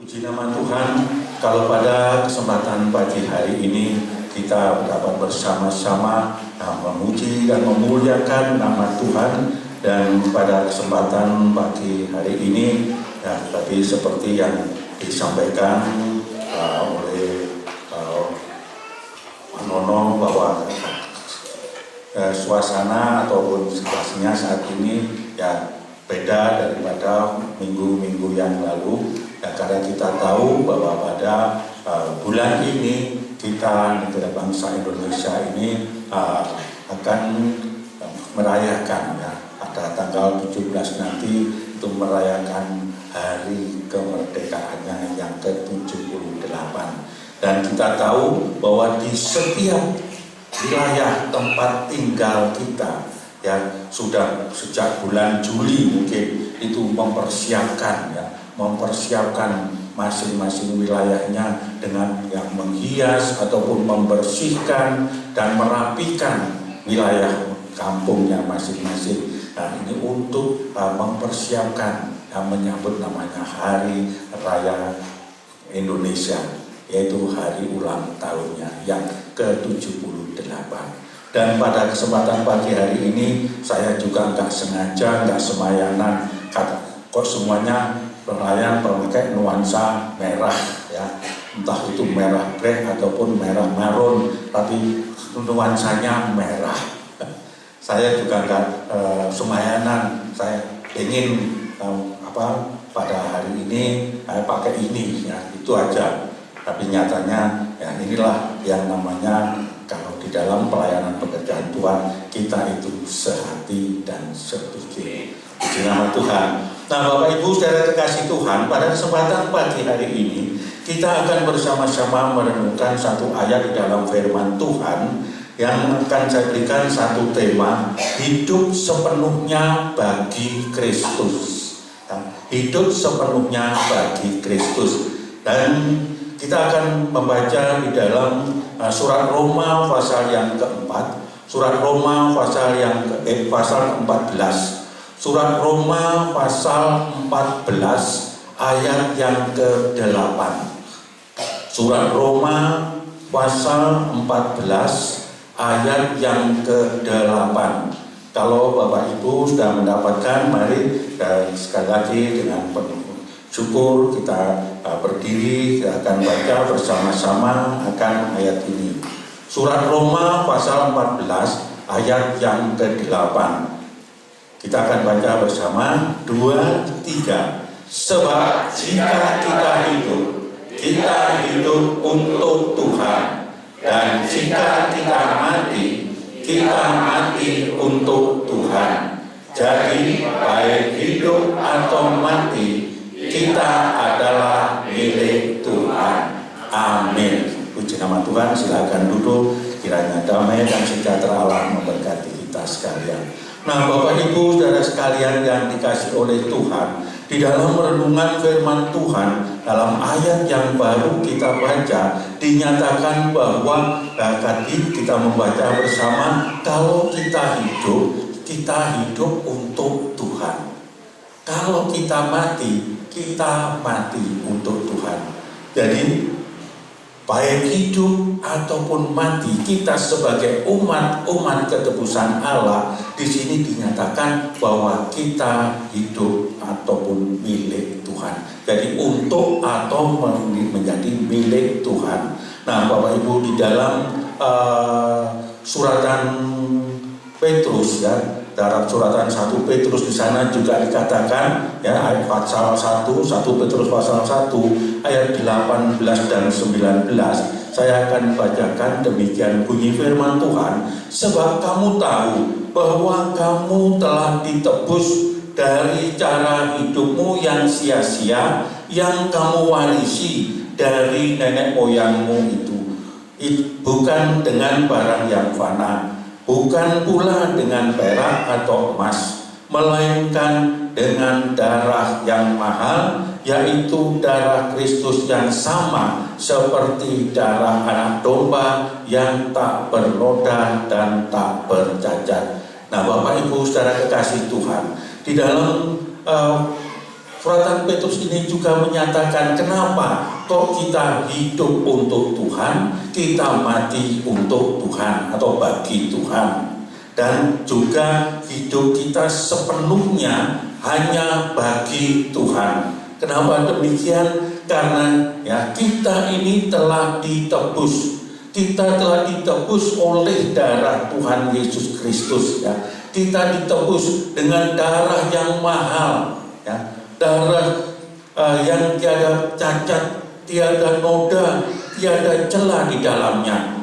Puji nama Tuhan, kalau pada kesempatan pagi hari ini kita dapat bersama-sama memuji dan memuliakan nama Tuhan. Dan pada kesempatan pagi hari ini, tadi seperti yang disampaikan oleh Pak Nono bahwa suasana ataupun situasinya saat ini ya beda daripada minggu-minggu yang lalu. Ya, karena kita tahu bahwa pada bulan ini kita negara bangsa Indonesia ini akan merayakan ya, pada tanggal 17 nanti itu merayakan hari kemerdekaannya yang ke-78. Dan kita tahu bahwa di setiap wilayah tempat tinggal kita ya sudah sejak bulan Juli mungkin itu mempersiapkan masing-masing wilayahnya dengan yang menghias ataupun membersihkan dan merapikan wilayah kampungnya masing-masing. Nah, ini untuk mempersiapkan dan menyambut namanya Hari Raya Indonesia, yaitu hari ulang tahunnya yang ke-78. Dan pada kesempatan pagi hari ini saya juga nggak sengaja, nggak semayanan, kok semuanya perayaan memakai nuansa merah ya, entah itu merah grey ataupun merah marun, tapi nuansanya merah. Saya juga nggak semayanan, saya ingin pada hari ini pakai ini ya, itu aja. Tapi nyatanya ya inilah yang namanya kalau di dalam pelayanan pekerjaan Tuhan kita itu sehati dan sepikir. Puji nama Tuhan. Nah, Bapak Ibu saudara kekasih Tuhan, pada kesempatan pagi hari ini kita akan bersama-sama merenungkan satu ayat di dalam firman Tuhan yang akan saya berikan satu tema, hidup sepenuhnya bagi Kristus. Hidup sepenuhnya bagi Kristus. Dan kita akan membaca di dalam surat Roma pasal yang keempat, surat Roma pasal yang pasal 14. Surat Roma pasal 14 ayat yang ke-8. Surat Roma pasal 14 ayat yang ke-8. Kalau Bapak Ibu sudah mendapatkan, mari sekali lagi dengan penuh syukur kita berdiri, kita akan baca bersama-sama akan ayat ini. Surat Roma pasal 14 ayat yang ke-8. Kita akan baca bersama 2, 3. Sebab jika kita hidup untuk Tuhan, dan jika kita mati untuk Tuhan. Jadi baik hidup atau mati, kita adalah milik Tuhan. Amin. Puji nama Tuhan. Silakan duduk. Kiranya damai dan sejahtera Allah memberkati kita sekalian. Nah, Bapak Ibu saudara sekalian yang dikasih oleh Tuhan, di dalam renungan firman Tuhan dalam ayat yang baru kita baca dinyatakan bahwa tadi kita membaca bersama, kalau kita hidup untuk Tuhan. Kalau kita mati untuk Tuhan. Jadi baik hidup ataupun mati, kita sebagai umat ketebusan Allah di sini dinyatakan bahwa kita hidup ataupun milik Tuhan. Jadi untuk atau menjadi milik Tuhan. Nah, Bapak Ibu, di dalam suratan Petrus ya, dalam suratan 1 Petrus di sana juga dikatakan ya, ayat pasal 1 Petrus pasal 1 ayat 18 dan 19. Saya akan bacakan demikian bunyi firman Tuhan. Sebab kamu tahu bahwa kamu telah ditebus dari cara hidupmu yang sia-sia yang kamu warisi dari nenek moyangmu itu. Bukan dengan barang yang fana, bukan pula dengan perak atau emas, melainkan dengan darah yang mahal, yaitu darah Kristus yang sama seperti darah anak domba yang tak bernoda dan tak bercacat. Nah, Bapak Ibu saudara kekasih Tuhan, di dalam suratan Petrus ini juga menyatakan kenapa kok kita hidup untuk Tuhan, kita mati untuk Tuhan atau bagi Tuhan. Dan juga hidup kita sepenuhnya hanya bagi Tuhan. Kenapa demikian? Karena ya kita ini telah ditebus. Kita telah ditebus oleh darah Tuhan Yesus Kristus ya. Kita ditebus dengan darah yang mahal ya. Darah yang tiada cacat, tiada noda, tiada celah di dalamnya.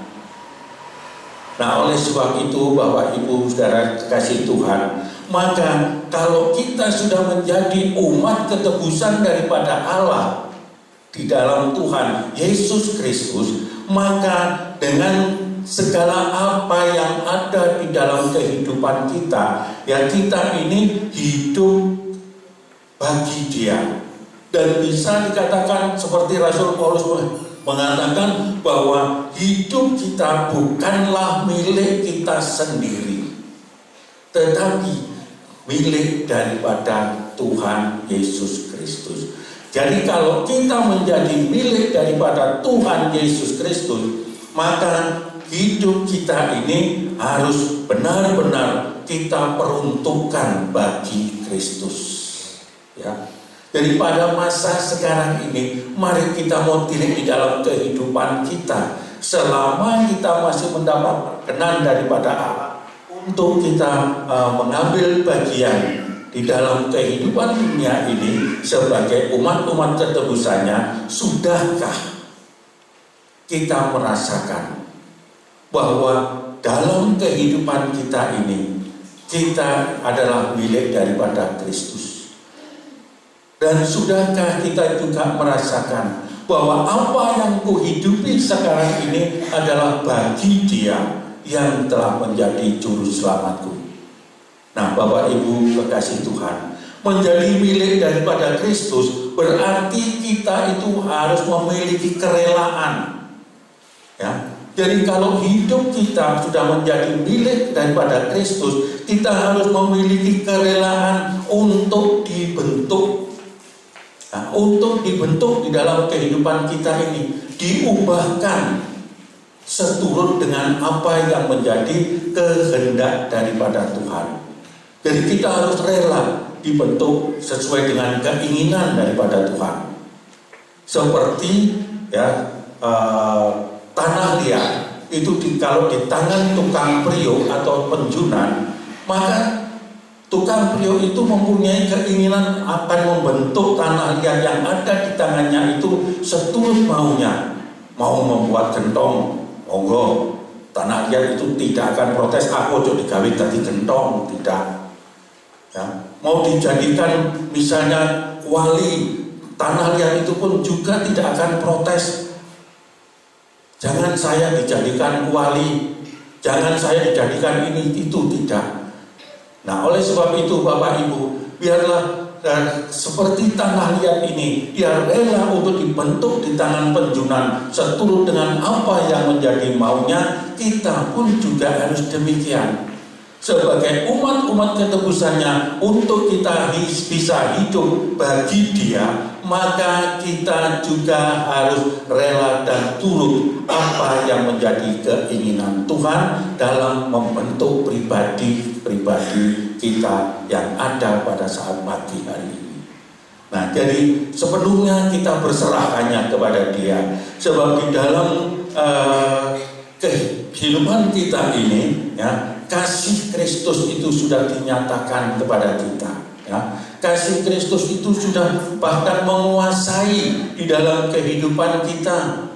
Nah, oleh sebab itu Bapak Ibu Saudara kasih Tuhan, maka kalau kita sudah menjadi umat ketebusan daripada Allah di dalam Tuhan Yesus Kristus, maka dengan segala apa yang ada di dalam kehidupan kita, ya kita ini hidup bagi Dia. Dan bisa dikatakan seperti Rasul Paulus mengatakan bahwa hidup kita bukanlah milik kita sendiri, tetapi milik daripada Tuhan Yesus Kristus. Jadi kalau kita menjadi milik daripada Tuhan Yesus Kristus, maka hidup kita ini harus benar-benar kita peruntukkan bagi Kristus. Ya. Jadi pada masa sekarang ini, mari kita mau diri di dalam kehidupan kita, selama kita masih mendapat kenan daripada Allah, untuk kita mengambil bagian di dalam kehidupan dunia ini sebagai umat-umat ketebusannya. Sudahkah kita merasakan bahwa dalam kehidupan kita ini kita adalah milik daripada Kristus? Dan sudahkah kita juga merasakan bahwa apa yang kuhidupi sekarang ini adalah bagi Dia yang telah menjadi juru selamatku? Nah, Bapak Ibu kekasih Tuhan, menjadi milik daripada Kristus berarti kita itu harus memiliki kerelaan. Ya. Jadi kalau hidup kita sudah menjadi milik daripada Kristus, kita harus memiliki kerelaan untuk dibentuk. Nah, untuk dibentuk di dalam kehidupan kita ini, diubahkan seturut dengan apa yang menjadi kehendak daripada Tuhan. Jadi kita harus rela dibentuk sesuai dengan keinginan daripada Tuhan. Seperti ya tanah liat itu kalau di tangan tukang priok atau penjunan, maka tukang priok itu mempunyai keinginan akan membentuk tanah liat yang ada di tangannya itu seturut maunya. Mau membuat gentong, monggo. Tanah liat itu tidak akan protes, aku ojo digawe dadi gentong, tidak. Ya. Mau dijadikan misalnya wali, tanah liat itu pun juga tidak akan protes. Jangan saya dijadikan wali, jangan saya dijadikan ini itu, tidak. Nah, oleh sebab itu Bapak Ibu, biarlah seperti tanah liat ini, dia rela untuk dibentuk di tangan penjunan seturut dengan apa yang menjadi maunya. Kita pun juga harus demikian. Sebagai umat-umat ketebusannya, untuk kita bisa hidup bagi Dia, maka kita juga harus rela dan turut apa yang menjadi keinginan Tuhan dalam membentuk pribadi-pribadi kita yang ada pada saat pagi hari ini. Nah, jadi sepenuhnya kita berserah hanya kepada Dia, sebab di dalam kehidupan kita ini, ya, kasih Kristus itu sudah dinyatakan kepada kita. Ya. Kasih Kristus itu sudah bahkan menguasai di dalam kehidupan kita.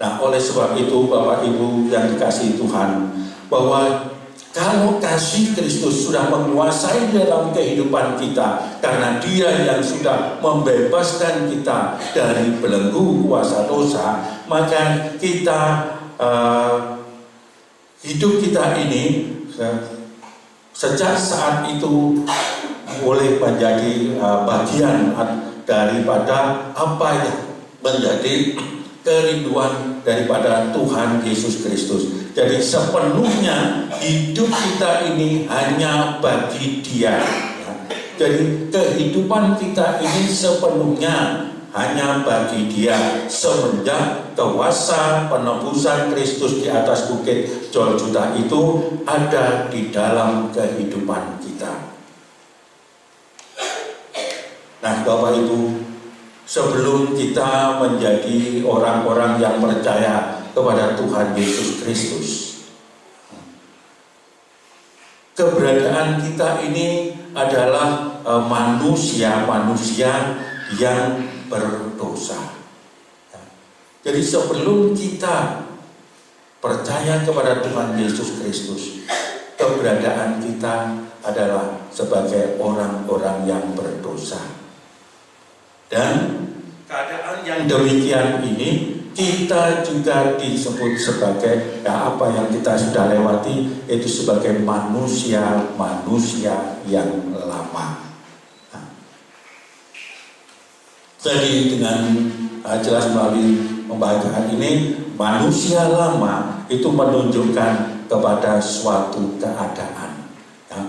Nah, oleh sebab itu Bapak Ibu yang dikasihi Tuhan, bahwa kalau kasih Kristus sudah menguasai dalam kehidupan kita, karena Dia yang sudah membebaskan kita dari belenggu kuasa dosa, maka kita hidup kita ini sejak saat itu boleh menjadi bagian daripada apa yang menjadi kerinduan daripada Tuhan Yesus Kristus. Jadi sepenuhnya hidup kita ini hanya bagi Dia. Jadi kehidupan kita ini sepenuhnya hanya bagi Dia semenjak kuasa penebusan Kristus di atas bukit Golgota itu ada di dalam kehidupan kita. Nah, Bapak Ibu, sebelum kita menjadi orang-orang yang percaya kepada Tuhan Yesus Kristus, keberadaan kita ini adalah manusia-manusia yang berdosa. Jadi sebelum kita percaya kepada Tuhan Yesus Kristus, keberadaan kita adalah sebagai orang-orang yang berdosa. Dan keadaan yang demikian ini kita juga disebut sebagai apa yang kita sudah lewati, itu sebagai manusia-manusia yang lama. Jadi dengan jelas melalui pembacaan ini, manusia lama itu menunjukkan kepada suatu keadaan.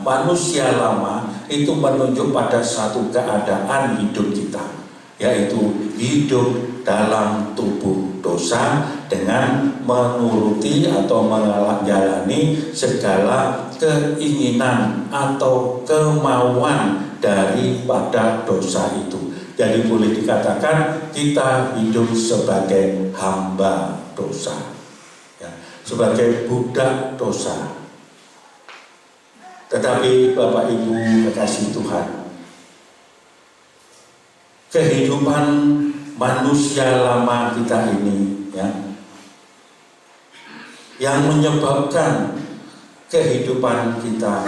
Manusia lama itu menunjuk pada suatu keadaan hidup kita, yaitu hidup dalam tubuh dosa dengan menuruti atau menjalani segala keinginan atau kemauan daripada dosa itu. Jadi boleh dikatakan kita hidup sebagai hamba dosa, ya, sebagai budak dosa. Tetapi Bapak Ibu kekasih Tuhan, kehidupan manusia lama kita ini, ya, yang menyebabkan kehidupan kita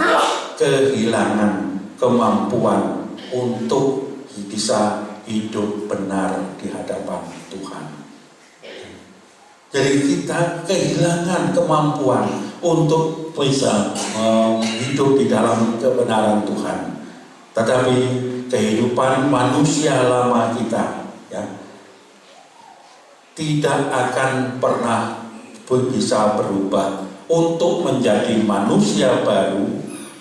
kehilangan kemampuan untuk bisa hidup benar di hadapan Tuhan. Jadi kita kehilangan kemampuan untuk bisa hidup di dalam kebenaran Tuhan. Tetapi kehidupan manusia lama kita, ya, tidak akan pernah bisa berubah untuk menjadi manusia baru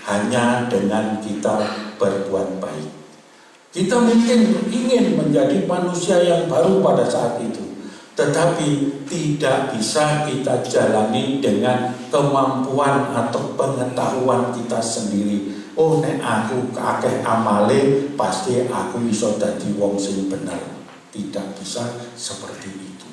hanya dengan kita berbuat baik. Kita mungkin ingin menjadi manusia yang baru pada saat itu, tetapi tidak bisa kita jalani dengan kemampuan atau pengetahuan kita sendiri. Oh, nek aku akeh amale, pasti aku iso dadi wong sing bener. Tidak bisa seperti itu.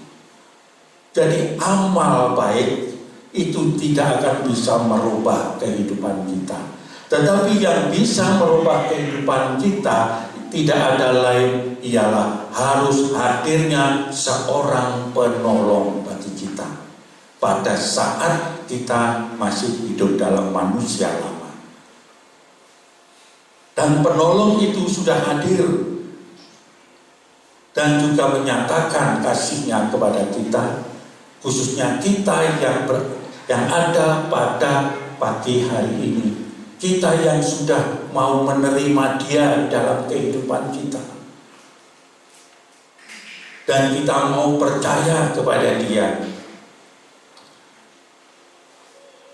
Jadi amal baik itu tidak akan bisa merubah kehidupan kita. Tetapi yang bisa merubah kehidupan kita tidak ada lain ialah harus hadirnya seorang penolong bagi kita pada saat kita masih hidup dalam manusia lama. Dan penolong itu sudah hadir dan juga menyatakan kasihnya kepada kita, khususnya kita yang ada pada pagi hari ini. Kita yang sudah mau menerima Dia dalam kehidupan kita, dan kita mau percaya kepada Dia,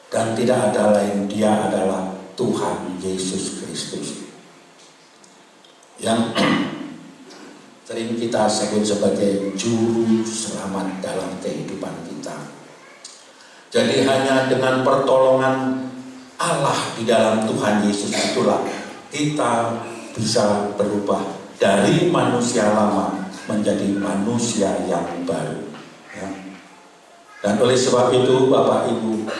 dan tidak ada lain, Dia adalah Tuhan Yesus Kristus yang sering kita sebut sebagai juru selamat dalam kehidupan kita. Jadi hanya dengan pertolongan Allah di dalam Tuhan Yesus itulah kita bisa berubah dari manusia lama menjadi manusia yang baru, ya. Dan oleh sebab itu Bapak Ibu,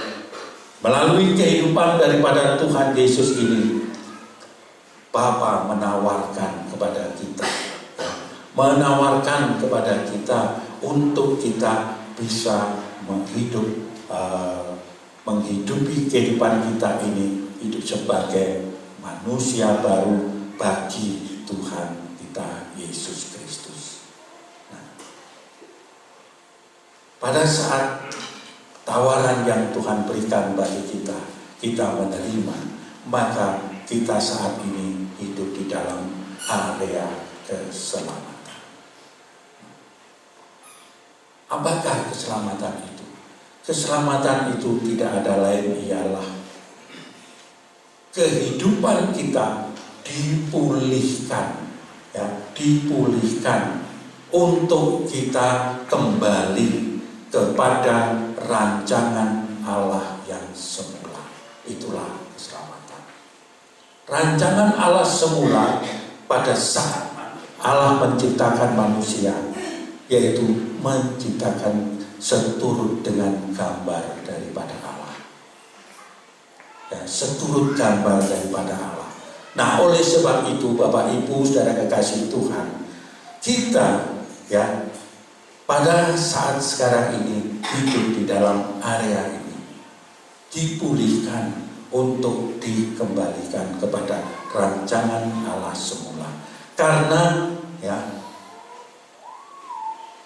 melalui kehidupan daripada Tuhan Yesus ini, Bapa menawarkan kepada kita, ya, menawarkan kepada kita untuk kita bisa menghidupi kehidupan kita ini, hidup sebagai manusia baru bagi Tuhan kita Yesus Kristus. Nah, pada saat tawaran yang Tuhan berikan bagi kita, kita menerima, maka kita saat ini hidup di dalam area keselamatan. Apakah keselamatan itu? Keselamatan itu tidak ada lain ialah kehidupan kita dipulihkan, ya, dipulihkan untuk kita kembali kepada rancangan Allah yang semula. Itulah keselamatan. Rancangan Allah semula pada saat Allah menciptakan manusia, yaitu menciptakan seturut dengan gambar daripada Allah. Ya, seturut gambar daripada Allah. Nah, oleh sebab itu Bapak Ibu saudara kekasih Tuhan, kita ya pada saat sekarang ini hidup di dalam area ini dipulihkan untuk dikembalikan kepada rancangan Allah semula. Karena ya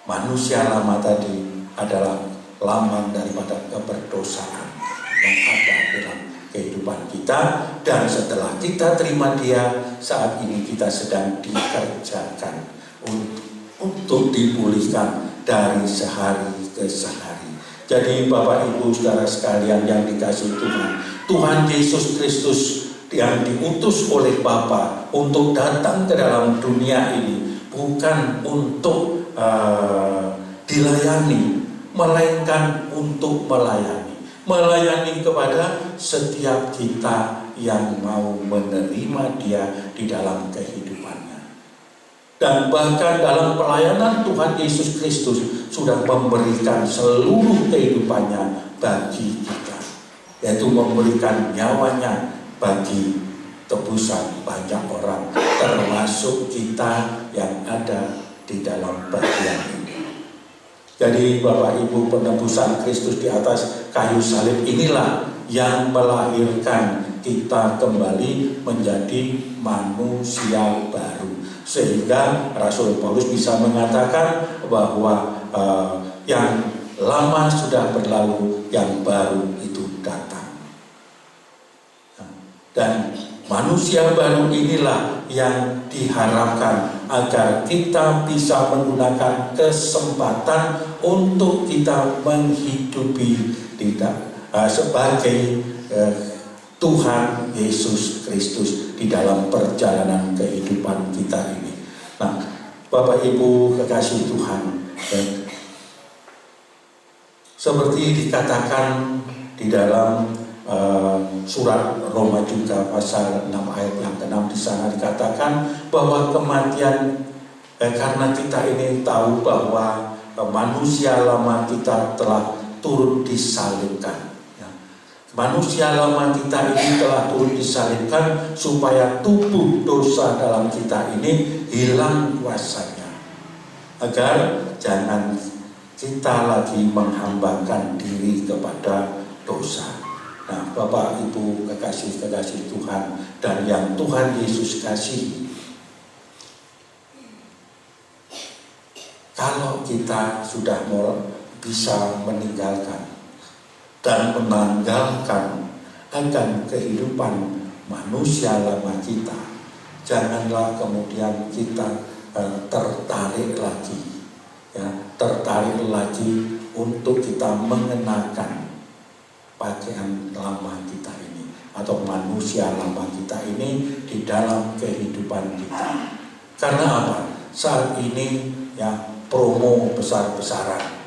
manusia lama tadi adalah lambang daripada keberdosaan yang ada dalam kehidupan kita, dan setelah kita terima Dia, saat ini kita sedang dikerjakan untuk dipulihkan dari sehari ke sehari. Jadi Bapak Ibu saudara sekalian yang dikasihi Tuhan, Tuhan Yesus Kristus yang diutus oleh Bapa untuk datang ke dalam dunia ini bukan untuk dilayani, melainkan untuk melayani kepada setiap kita yang mau menerima Dia di dalam kehidupannya. Dan bahkan dalam pelayanan Tuhan Yesus Kristus sudah memberikan seluruh kehidupannya bagi kita, yaitu memberikan nyawanya bagi tebusan banyak orang, termasuk kita yang ada di dalam bagian ini. Jadi Bapak Ibu, penebusan Kristus di atas kayu salib inilah yang melahirkan kita kembali menjadi manusia baru. Sehingga Rasul Paulus bisa mengatakan bahwa yang lama sudah berlalu, yang baru itu datang. Dan manusia baru inilah yang diharapkan agar kita bisa menggunakan kesempatan untuk kita menghidupi sebagai Tuhan Yesus Kristus di dalam perjalanan kehidupan kita ini. Nah, Bapak Ibu kekasih Tuhan, seperti dikatakan di dalam surat Roma juga pasal 6 ayat yang ke-6, di sana dikatakan bahwa kematian karena kita ini tahu bahwa manusia lama kita telah turut disalibkan. Ya. Manusia lama kita ini telah turut disalibkan supaya tubuh dosa dalam kita ini hilang kuasanya, agar jangan kita lagi menghambakan diri kepada dosa. Nah, Bapak Ibu kekasih-kekasih Tuhan dan yang Tuhan Yesus kasihi, kalau kita sudah bisa meninggalkan dan menanggalkan akan kehidupan manusia lama kita, janganlah kemudian kita tertarik lagi untuk kita mengenakan pakaian lama kita ini atau manusia lama kita ini di dalam kehidupan kita. Karena apa? Saat ini ya promo besar-besaran,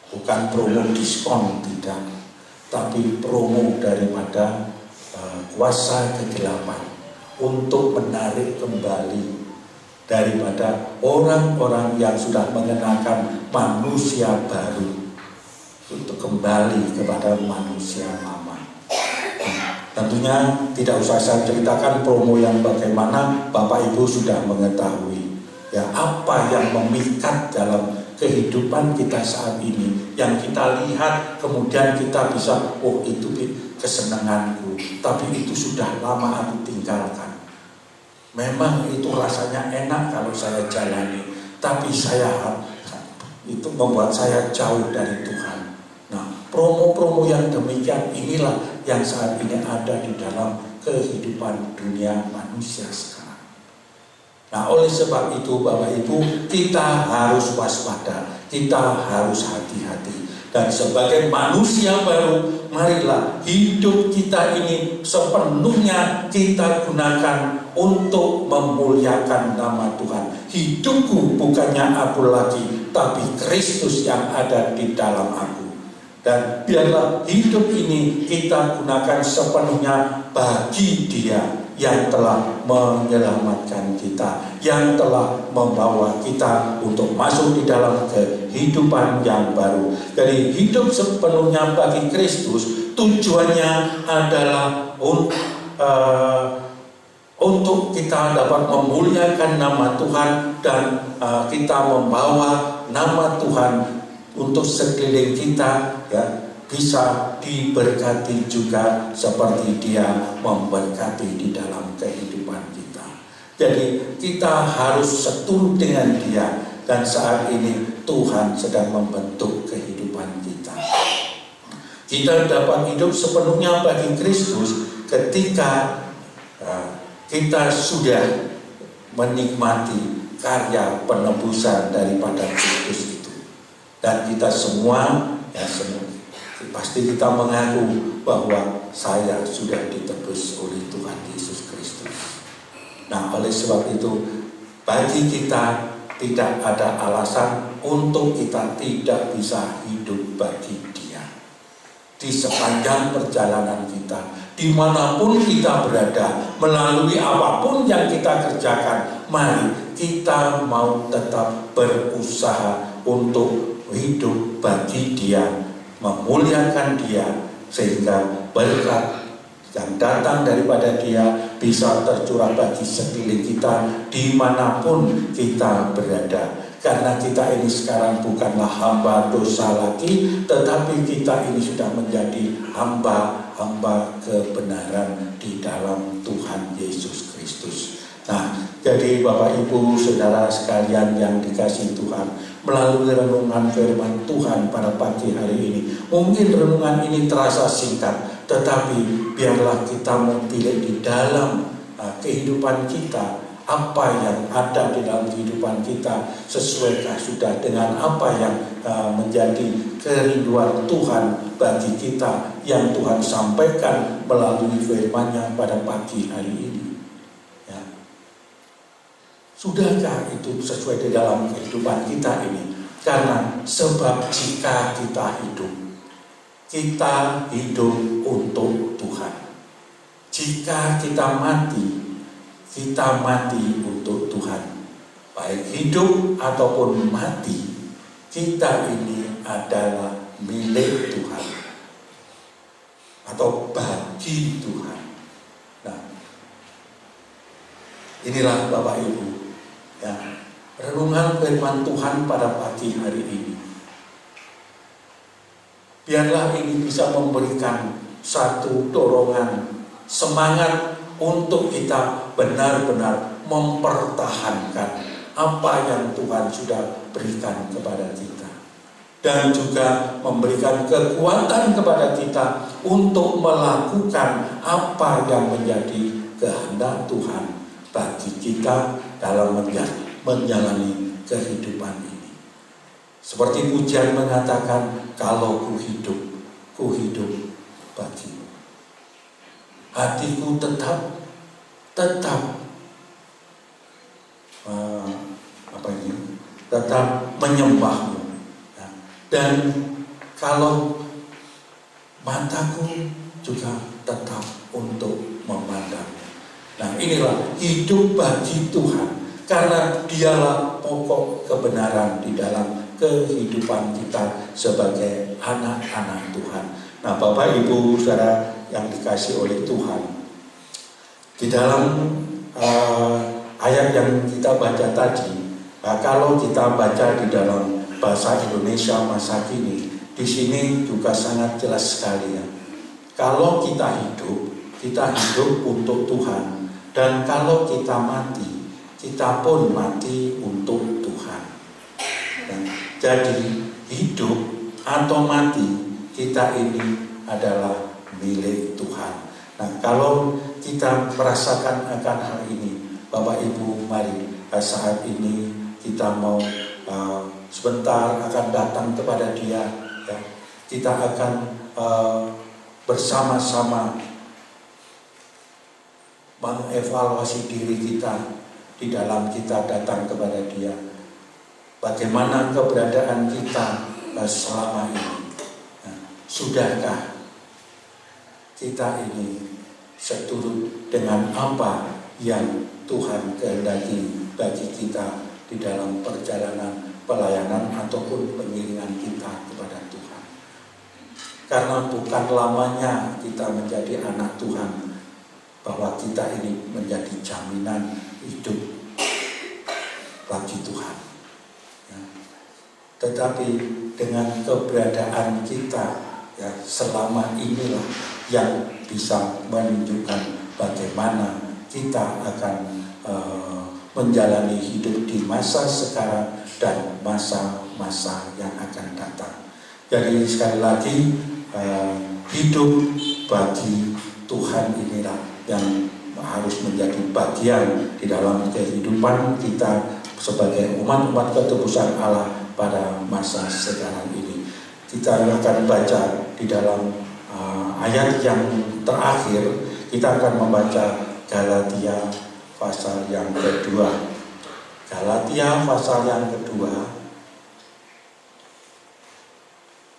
bukan promo diskon, tidak, tapi promo daripada kuasa kegelapan untuk menarik kembali daripada orang-orang yang sudah mengenakan manusia baru untuk kembali kepada manusia lama. Tentunya tidak usah saya ceritakan promo yang bagaimana, Bapak Ibu sudah mengetahui ya apa yang memikat dalam kehidupan kita saat ini, yang kita lihat kemudian kita bisa, oh itu kesenanganku, tapi itu sudah lama aku tinggalkan. Memang itu rasanya enak kalau saya jalani, tapi itu membuat saya jauh dari Tuhan. Promo-promo yang demikian inilah yang saat ini ada di dalam kehidupan dunia manusia sekarang. Nah, oleh sebab itu Bapak Ibu, kita harus waspada, kita harus hati-hati. Dan sebagai manusia baru, marilah hidup kita ini sepenuhnya kita gunakan untuk memuliakan nama Tuhan. Hidupku bukannya aku lagi, tapi Kristus yang ada di dalam aku. Dan biarlah hidup ini kita gunakan sepenuhnya bagi Dia yang telah menyelamatkan kita, yang telah membawa kita untuk masuk di dalam kehidupan yang baru. Jadi hidup sepenuhnya bagi Kristus tujuannya adalah untuk kita dapat memuliakan nama Tuhan dan kita membawa nama Tuhan untuk sekeliling kita, ya, bisa diberkati juga seperti Dia memberkati di dalam kehidupan kita. Jadi kita harus seturut dengan Dia, dan saat ini Tuhan sedang membentuk kehidupan kita. Kita dapat hidup sepenuhnya bagi Kristus ketika kita sudah menikmati karya penebusan daripada Kristus itu. Dan kita semua, ya, pasti kita mengaku bahwa saya sudah ditebus oleh Tuhan Yesus Kristus. Nah, oleh sebab itu bagi kita tidak ada alasan untuk kita tidak bisa hidup bagi Dia. Di sepanjang perjalanan kita, dimanapun kita berada, melalui apapun yang kita kerjakan, mari kita mau tetap berusaha untuk hidup bagi Dia, memuliakan Dia, sehingga berkat yang datang daripada Dia bisa tercurah bagi sekeliling kita dimanapun kita berada. Karena kita ini sekarang bukanlah hamba dosa lagi, tetapi kita ini sudah menjadi hamba kebenaran di dalam Tuhan Yesus Kristus. Nah, jadi Bapak Ibu Saudara sekalian yang dikasihi Tuhan, melalui renungan firman Tuhan pada pagi hari ini, mungkin renungan ini terasa singkat, tetapi biarlah kita memilih di dalam kehidupan kita, apa yang ada di dalam kehidupan kita sesuaikah sudah dengan apa yang menjadi kerinduan Tuhan bagi kita yang Tuhan sampaikan melalui firman-Nya pada pagi hari ini. Ya. Sudahkah itu sesuai di dalam kehidupan kita ini? Karena sebab jika kita hidup untuk Tuhan. Jika kita mati untuk Tuhan. Baik hidup ataupun mati, kita ini adalah milik Tuhan atau bagi Tuhan. Nah, inilah Bapak Ibu, ya, renungan firman Tuhan pada pagi hari ini. Biarlah ini bisa memberikan satu dorongan, semangat untuk kita benar-benar mempertahankan apa yang Tuhan sudah berikan kepada kita, dan juga memberikan kekuatan kepada kita untuk melakukan apa yang menjadi kehendak Tuhan bagi kita dalam menjalani kehidupan ini. Seperti pujian mengatakan, kalau ku hidup bagimu. Hatiku tetap menyembahmu, ya. Dan kalau mataku juga tetap untuk memandang. Nah, inilah hidup bagi Tuhan, karena Dialah pokok kebenaran di dalam kehidupan kita sebagai anak-anak Tuhan. Nah, Bapak Ibu Saudara yang dikasihi oleh Tuhan, di dalam ayat yang kita baca tadi, kalau kita baca di dalam bahasa Indonesia masa kini, di sini juga sangat jelas sekali, ya. Kalau kita hidup untuk Tuhan, dan kalau kita mati, kita pun mati untuk Tuhan. Nah, jadi hidup atau mati, kita ini adalah milik Tuhan. Nah, kalau kita merasakan akan hal ini, Bapak Ibu, mari saat ini kita mau sebentar akan datang kepada Dia, ya. Kita akan bersama-sama mengevaluasi diri kita di dalam kita datang kepada Dia. Bagaimana keberadaan kita selama ini? Sudahkah kita ini seturut dengan apa yang Tuhan kehendaki bagi kita di dalam perjalanan pelayanan ataupun pengiringan kita kepada Tuhan? Karena bukan lamanya kita menjadi anak Tuhan bahwa kita ini menjadi jaminan hidup bagi Tuhan. Ya. Tetapi dengan keberadaan kita ya selama inilah yang bisa menunjukkan bagaimana kita akan menjalani hidup di masa sekarang dan masa-masa yang akan datang. Jadi sekali lagi hidup bagi Tuhan inilah yang harus menjadi bagian di dalam kehidupan kita sebagai umat-umat ketebusan Allah pada masa sekarang ini. Kita akan baca di dalam ayat yang terakhir, kita akan membaca Galatia pasal yang kedua. Galatia pasal yang kedua,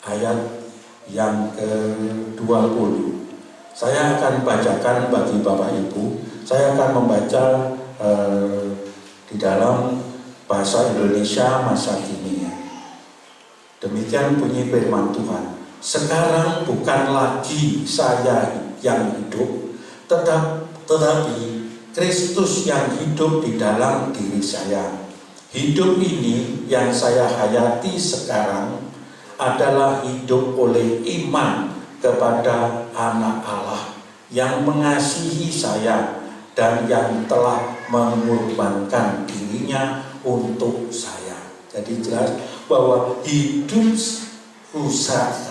ayat yang ke-20. Saya akan bacakan bagi Bapak Ibu. Saya akan membaca di dalam bahasa Indonesia masa kini. Demikian bunyi firman Tuhan. Sekarang bukan lagi saya yang hidup, tetapi Kristus yang hidup di dalam diri saya. Hidup ini yang saya hayati sekarang adalah hidup oleh iman kepada Anak Allah yang mengasihi saya dan yang telah mengorbankan dirinya untuk saya. Jadi jelas bahwa hidup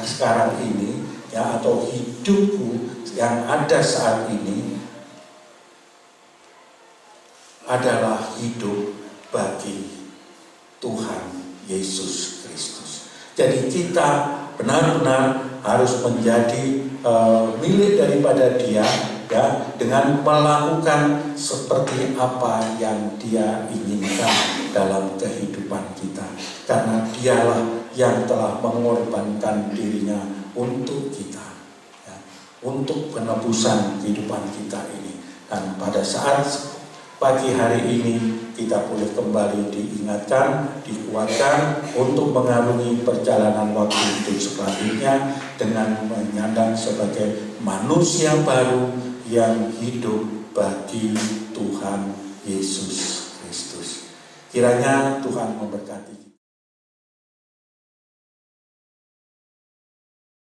sekarang ini ya, atau hidupku yang ada saat ini adalah hidup bagi Tuhan Yesus Kristus. Jadi kita benar-benar harus menjadi milik daripada Dia ya, dengan melakukan seperti apa yang Dia inginkan dalam kehidupan kita, karena Dialah yang telah mengorbankan dirinya untuk kita ya, untuk penebusan kehidupan kita ini. Dan pada saat pagi hari ini kita boleh kembali diingatkan, dikuatkan untuk mengarungi perjalanan waktu hidup selanjutnya dengan menyandang sebagai manusia baru yang hidup bagi Tuhan Yesus Kristus. Kiranya Tuhan memberkati.